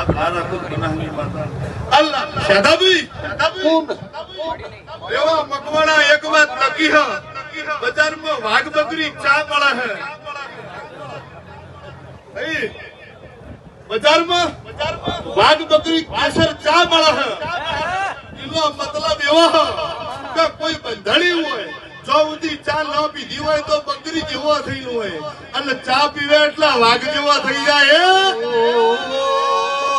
મારા ખુદ બનાવી માતા અલ્લાહ શાદાબી એવા મકવાણા એક વાત લકી હે બજારમાં વાઘ બકરી ચા મળે હે બજારમાં વાઘ બકરી કેસર ચા મળે હે એનો મતલબ એવો હે કે કોઈ બંધણી હોય જો ઉધી ચા ન પીધી હોય તો બકરી જેવો થઈને હોય અને ચા પીવે એટલે વાઘ જેવો થઈ જાય